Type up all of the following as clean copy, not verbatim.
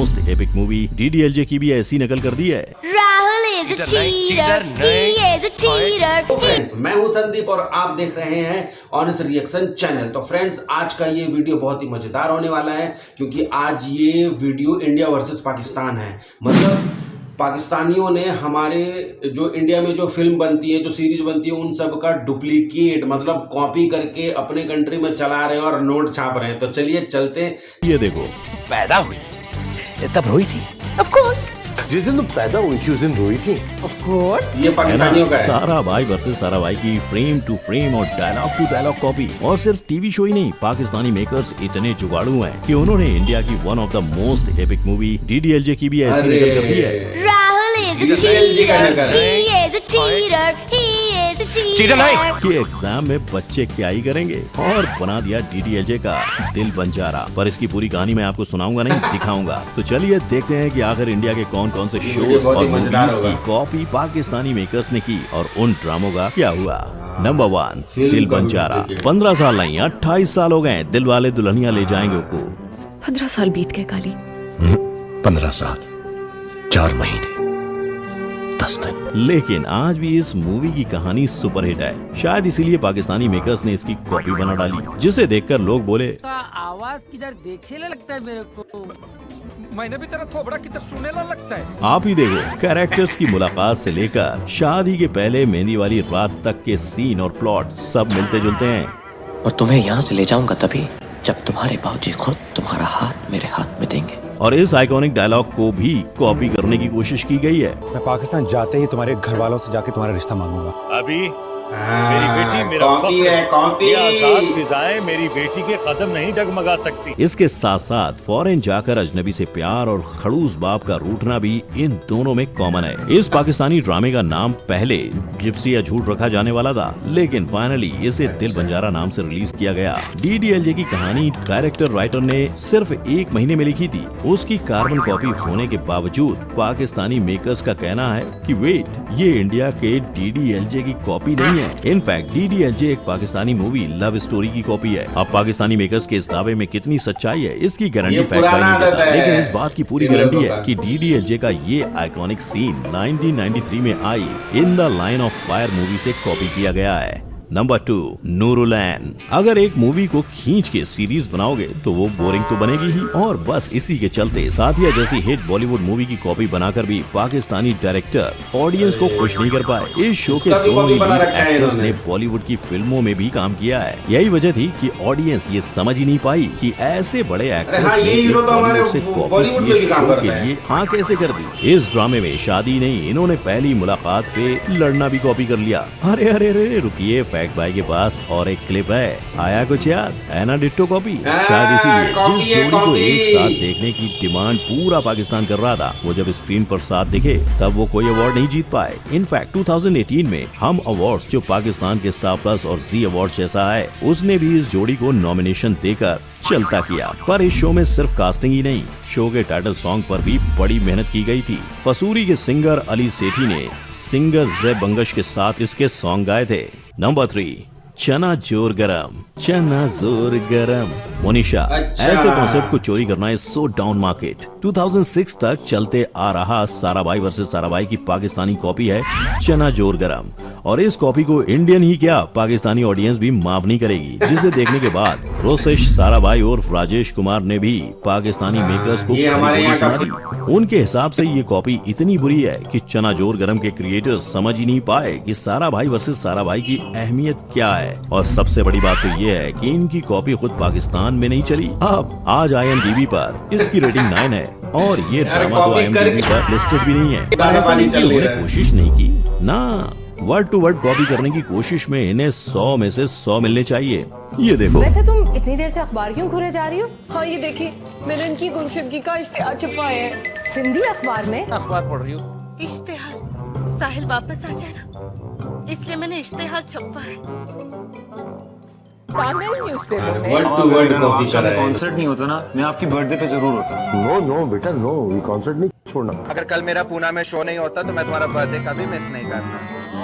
Most epic movie DDLJ की भी ऐसी नकल कर दी है। Rahul is a cheater. He is a cheater. Friends, मैं हूं संदीप और आप देख रहे हैं ऑनेस्ट रिएक्शन चैनल। तो फ्रेंड्स, आज का ये वीडियो बहुत ही मजेदार होने वाला है क्योंकि आज ये वीडियो इंडिया वर्सेस पाकिस्तान है। मतलब पाकिस्तानियों ने हमारे जो इंडिया में जो फिल्म बनती है, जो सीरीज बनती है, उन सब का डुप्लीकेट मतलब कॉपी करके अपने कंट्री में चला रहे हैं और नोट छाप रहे हैं। तो चलिए चलते हैं। ये देखो, पैदा हुई तब रोई थी। ऑफ कोर्स जिस दिन तुम पैदा हुई थी उस दिन रोई थी। ऑफ कोर्स ये पाकिस्तानियों का है। सारा भाई वर्सेस सारा भाई की फ्रेम टू फ्रेम और डायलॉग टू डायलॉग कॉपी। और सिर्फ टीवी शो ही नहीं, पाकिस्तानी मेकर्स इतने जुगाड़ू हैं कि उन्होंने इंडिया की one of the most epic movie DDLJ की भी ऐसी नकल कर दी है। Rahul is a DDLJ का cheater. नकल। He is a cheater. He is a cheater. Cheater नहीं। कि एग्जाम में बच्चे क्या ही करेंगे, और बना दिया डीडीएलजे का दिल बंजारा। पर इसकी पूरी कहानी मैं आपको सुनाऊंगा नहीं, दिखाऊंगा। तो चलिए देखते हैं कि आखिर इंडिया के कौन कौन से शोज बहुत और ही मजेदार मूवीज की होगा। कॉपी पाकिस्तानी मेकर्स ने की और उन ड्रामों का क्या हुआ। नंबर 1, फिल्म दिल का बंजारा। डुप्लीकेट। 15 साल नहीं, 28 साल हो गए दिल वाले दुल्हनिया ले जाएंगे को। 15 साल बीत गए काली। 15 साल 4 महीने 10 दिन। लेकिन आज भी इस मूवी की कहानी सुपरहिट है। शायद इसीलिए पाकिस्तानी मेकर्स ने इसकी कॉपी बना डाली, जिसे देखकर लोग बोले का आवाज किधर देखेला लगता है मेरे को। मैंने भी तेरा थोबड़ा किधर सुनेला लगता है। आप ही देखो, कैरेक्टर्स की मुलाकात से लेकर शादी के पहले मेहंदी वाली रात तक के सीन और प्लॉट सब मिलते जुलते हैं। और तुम्हें यहाँ से ले जाऊंगा तभी जब तुम्हारे बाबूजी खुद तुम्हारा हाथ मेरे हाथ में देंगे। और इस आइकॉनिक डायलॉग को भी कॉपी करने की कोशिश की गई है। मैं पाकिस्तान जाते ही तुम्हारे घर वालों से जाके तुम्हारा रिश्ता मांगूंगा। अभी हाँ, मेरी बेटी मेरा कॉपी फख्र है, कॉपी। ये आजाद फिजाएं मेरी बेटी के कदम नहीं डगमगा सकती। इसके साथ साथ फॉरेन जाकर अजनबी से प्यार और खड़ूस बाप का रूठना भी इन दोनों में कॉमन है। इस पाकिस्तानी ड्रामे का नाम पहले जिप्सी या झूठ रखा जाने वाला था, लेकिन फाइनली इसे दिल बंजारा नाम से रिलीज किया गया। डीडीएलजे की कहानी डायरेक्टर राइटर ने सिर्फ 1 महीने में लिखी थी। उसकी कार्बन कॉपी होने के बावजूद पाकिस्तानी मेकर्स का कहना है कि वेट, ये इंडिया के डीडीएलजे की कॉपी नहीं है। इनफैक्ट डीडीएलजे एक पाकिस्तानी मूवी लव स्टोरी की कॉपी है। अब पाकिस्तानी मेकर्स के इस दावे में कितनी सच्चाई है, इसकी गारंटी ये फैक्ट पुराना नहीं देता, आदत है। लेकिन इस बात की पूरी इन गारंटी लोगों है का। कि डीडीएलजे का ये आइकॉनिक सीन 1993 में आई in the line of fire movie से कॉपी किया गया है। नंबर 2, नूरुलैन। अगर एक मूवी को खींच के सीरीज बनाओगे तो वो बोरिंग तो बनेगी ही, और बस इसी के चलते साथिया जैसी हिट बॉलीवुड मूवी की कॉपी बनाकर भी पाकिस्तानी डायरेक्टर ऑडियंस को खुश नहीं कर पाए। इस शो के उसका भी दोनों कॉपी ही बना लीड रखा है एक्टर्स ने इन्होंने। बॉलीवुड की फिल्मों में भी काम किया है। यही वजह थी कि ऑडियंस ये समझ ही नहीं पाई कि ऐसे बड़े एक्टर्स हाँ, ने ये हीरो तो हमारे बॉलीवुड से कॉपी बॉलीवुड में किए भी काम शो करता के है। लिए हाँ कैसे कर दी। इस ड्रामे में शादी नहीं, इन्होंने पहली मुलाकात पे लड़ना भी कॉपी कर लिया। अरे अरे अरे रुकिए, फैक्ट भाई के पास और एक क्लिप है, आया कुछ याद है ना, डिट्टो कॉपी। शायद इसीलिए कॉपी जिस है, जोड़ी को कॉपी। एक साथ देखने की डिमांड पूरा पाकिस्तान कर रहा था, वो जब स्क्रीन पर साथ दिखे तब वो कोई अवार्ड नहीं जीत पाए। इनफैक्ट 2018 में हम अवार्ड्स, जो पाकिस्तान के स्टार प्लस और जी अवार्ड जैसा है, उसने भी इस जोड़ी को नॉमिनेशन देकर चलता किया। पर इस शो में सिर्फ कास्टिंग ही नहीं, शो के टाइटल सॉन्ग पर भी बड़ी मेहनत की गई थी। पसूरी के सिंगर अली सेठी ने सिंगर जय बंगश के साथ इसके सॉन्ग गाए थे। नंबर 3, चना जोर गरम। चना जोर गरम। मोनिशा, अच्छा। ऐसे कॉन्सेप्ट को चोरी करना इज सो डाउन मार्केट। 2006 तक चलते आ रहा साराभाई वर्सेस साराभाई की पाकिस्तानी कॉपी है चना जोर गरम, और इस कॉपी को इंडियन ही क्या पाकिस्तानी ऑडियंस भी माफ नहीं करेगी, जिसे देखने के बाद रोसेश साराभाई और राजेश कुमार ने भी पाकिस्तानी मेकर्स को ये हमारे खरी यहाँ सुना का दी। उनके हिसाब से ये कॉपी इतनी बुरी है कि चना जोर गरम के क्रिएटर्स समझ ही नहीं पाए कि साराभाई वर्सेस साराभाई की अहमियत क्या है। और सबसे बड़ी बात तो ये है कि इनकी कॉपी खुद पाकिस्तान में नहीं चली। अब आज IMDb पर इसकी रेटिंग 9 है, और ये यार, ड्रामा तो कॉपी IMDb करके- पर लिस्टेड भी नहीं है। दाना ऐसा पानी नहीं कि चल नहीं उन्होंने रहा है। कोशिश नहीं की ना, वर्ड टू वर्ड कॉपी करने की कोशिश में इन्हें 100 में से 100 मिलने चाहिए। ये देखो, वैसे तुम इतनी देर से अखबार क्यों घुरे जा रही हो? हाँ ये देखिए, मैंने इनकी गुमशुदगी का इश्तिहार छपाया है। सिंधी अखबार में? इश्तिहार, साहिल वापस आ जाए ना, इसलिए मैंने इश्तिहार छपवा है। तामिल न्यूज़पेपर में वर्ड टू वर्ड कॉपी कर रहे हैं। कॉन्सर्ट नहीं होता ना, मैं आपकी बर्थडे पे जरूर होता। नो नो बेटा नो, ये कॉन्सर्ट नहीं छोड़ना। अगर कल मेरा पूना में शो नहीं होता तो मैं तुम्हारा बर्थडे कभी मिस नहीं करता।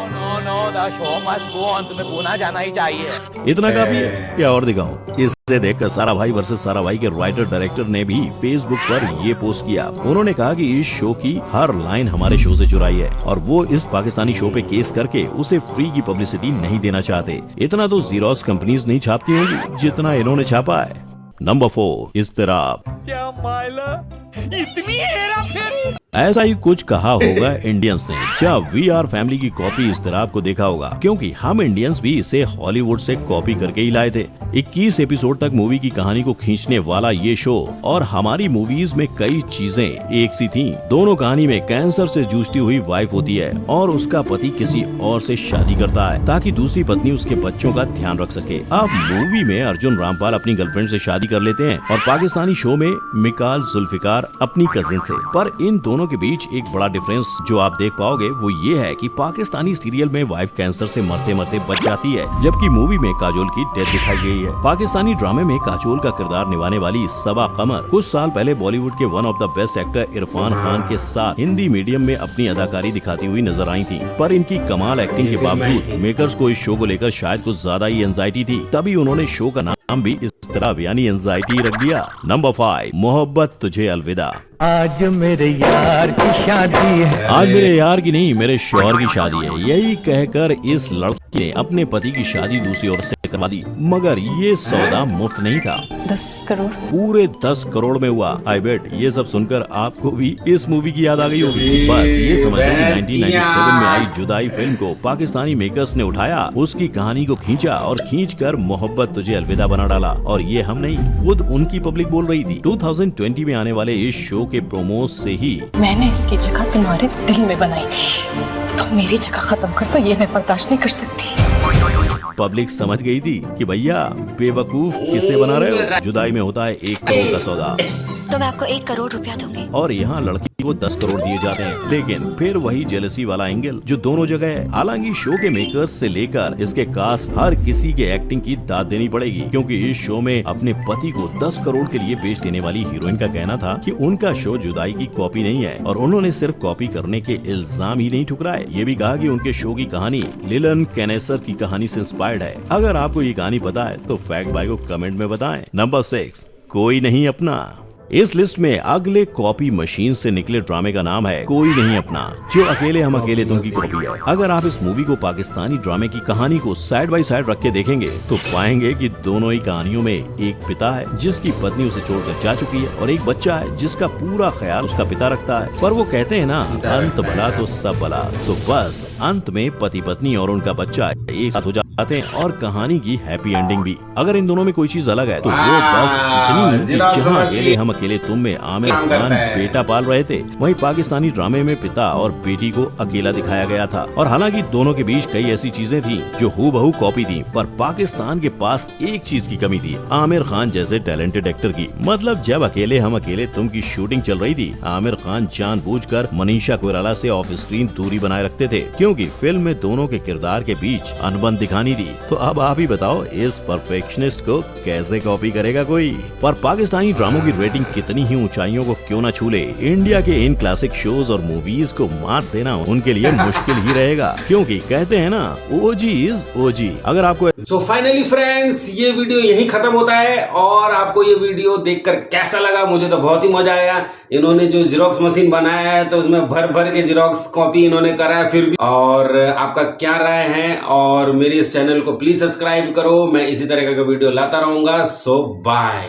इतना काफी है क्या और दिखाऊं? इसे देखकर सारा भाई वर्सेस सारा भाई के राइटर डायरेक्टर ने भी फेसबुक पर ये पोस्ट किया। उन्होंने कहा कि इस शो की हर लाइन हमारे शो से चुराई है और वो इस पाकिस्तानी शो पे केस करके उसे फ्री की पब्लिसिटी नहीं देना चाहते। इतना तो ज़ेरॉक्स कंपनीज नहीं छापती होंगी जितना इन्होंने छापा है। नंबर 4, इज़्तिराब। क्या माइला इतनी हेरा फेरी। ऐसा ही कुछ कहा होगा इंडियंस ने जब वी आर फैमिली की कॉपी इज़्तिराब को देखा होगा, क्योंकि हम इंडियंस भी इसे हॉलीवुड से कॉपी करके ही लाए थे। 21 एपिसोड तक मूवी की कहानी को खींचने वाला ये शो और हमारी मूवीज में कई चीजें एक सी थीं। दोनों कहानी में कैंसर से जूझती हुई वाइफ होती है और उसका पति किसी और से शादी करता है ताकि दूसरी पत्नी उसके बच्चों का ध्यान रख सके। अब मूवी में अर्जुन रामपाल अपनी गर्लफ्रेंड से शादी कर लेते हैं और पाकिस्तानी शो में मिकाल जुल्फिकार अपनी कजिन से। पर इन दोनों के बीच एक बड़ा डिफरेंस जो आप देख पाओगे वो ये है कि पाकिस्तानी सीरियल में वाइफ कैंसर से मरते मरते बच जाती है, जबकि मूवी में काजोल की डेथ दिखाई गई है। पाकिस्तानी ड्रामे में काजोल का किरदार निभाने वाली सबा कमर कुछ साल पहले बॉलीवुड के one of the best actor Irfan Khan के साथ हिंदी मीडियम में अपनी अदाकारी दिखाती हुई नजर आई थी। पर इनकी कमाल एक्टिंग के बावजूद मेकर्स को इस शो को लेकर शायद कुछ ज्यादा ही एंजाइटी थी, तभी उन्होंने शो का नाम भी इस तरह यानी एंजाइटी रख दिया। नंबर 5, मोहब्बत तुझे अलविदा। आज मेरे यार की शादी है। आज मेरे यार की नहीं मेरे शौहर की शादी है, यही कहकर इस लड़की ने अपने पति की शादी दूसरी ओर से करवा दी। मगर ये सौदा मुफ्त नहीं था, 10 करोड़ पूरे 10 करोड़ में हुआ। आई बेट ये सब सुनकर आपको भी इस मूवी की याद आ गई होगी। बस ये समझ लो कि 1997 में आई जुदाई फिल्म को पाकिस्तानी मेकर्स ने उठाया, उसकी कहानी को खींचा और खींचकर मोहब्बत तुझे अलविदा बना डाला। और ये हम नहीं, खुद उनकी पब्लिक बोल रही थी। 2020 में आने वाले इस शो के प्रोमो से ही मैंने इसकी जगह तुम्हारे दिल में बनाई थी, तुम मेरी जगह खत्म कर तो ये मैं बर्दाश्त नहीं कर सकती। पब्लिक समझ गई थी कि भैया बेवकूफ किसे बना रहे हो। जुदाई में होता है 1 करोड़ का सौदा, तो मैं आपको 1 करोड़ रुपया दूंगी। और यहाँ लड़की को 10 करोड़ दिए जाते हैं। लेकिन फिर वही जेलसी वाला एंगल जो दोनों जगह है। हालांकि शो के मेकर्स से लेकर इसके कास्ट हर किसी के एक्टिंग की दाद देनी पड़ेगी, क्योंकि इस शो में अपने पति को 10 करोड़ के लिए बेच देने वाली हीरोइन का कहना था कि उनका शो जुदाई की कॉपी नहीं है, और उन्होंने सिर्फ कॉपी करने के इल्जाम ही नहीं ठुकराए, ये भी कहा कि उनके शो की कहानी लिलन कैनेसर की कहानी से इंस्पायर्ड है। अगर आपको ये कहानी पता है तो फैक्ट भाई को कमेंट में बताएं। नंबर 6, कोई नहीं अपना। इस लिस्ट में अगले कॉपी मशीन से निकले ड्रामे का नाम है कोई नहीं अपना, जो अकेले हम अकेले तुम की कॉपी है। अगर आप इस मूवी को पाकिस्तानी ड्रामे की कहानी को साइड बाय साइड रख के देखेंगे तो पाएंगे कि दोनों ही कहानियों में एक पिता है जिसकी पत्नी उसे छोड़कर जा चुकी है, और एक बच्चा है जिसका पूरा ख्याल उसका पिता रखता है। पर वो कहते हैं ना, अंत भला तो सब भला, तो बस अंत में पति पत्नी और उनका बच्चा एक साथ हो जाते हैं, और कहानी की हैप्पी एंडिंग भी। अगर इन दोनों में कोई चीज अलग है तो वो बस इतनी कि जहाँ अकेले हम अकेले तुम में आमिर खान बेटा पाल रहे थे, वहीं पाकिस्तानी ड्रामे में पिता और बेटी को अकेला दिखाया गया था। और हालांकि दोनों के बीच कई ऐसी चीजें थी जो हूबहू कॉपी थी, पर पाकिस्तान के पास एक चीज की कमी थी, आमिर खान जैसे टैलेंटेड एक्टर की। मतलब जब अकेले हम अकेले तुम की शूटिंग चल रही थी, आमिर खान जानबूझकर मनीषा कोइराला से ऑफ स्क्रीन दूरी बनाए रखते थे, क्योंकि फिल्म में दोनों के किरदार के बीच अनबन दिखानी थी। तो अब आप ही बताओ इस परफेक्शनिस्ट को कैसे कॉपी करेगा कोई। पर पाकिस्तानी ड्रामों की रेटिंग कितनी ही ऊंचाइयों को क्यों न छू ले, इंडिया के इन क्लासिक शोज और मूवीज को मात देना उनके लिए मुश्किल ही रहेगा, क्योंकि कहते हैं ना, ओजी इज ओजी। अगर आपको सो फाइनली फ्रेंड्स, ये वीडियो यहीं खत्म होता है। और आपको ये वीडियो देखकर कैसा लगा? मुझे तो बहुत ही मजा आया। इन्होंने जो जेरोक्स मशीन बनाया है तो उसमें भर भर के जेरोक्स कॉपी इन्होंने करा है फिर भी। और आपका क्या राय है? और मेरे इस चैनल को प्लीज सब्सक्राइब करो, मैं इसी तरह का वीडियो लाता रहूंगा। सो बाय।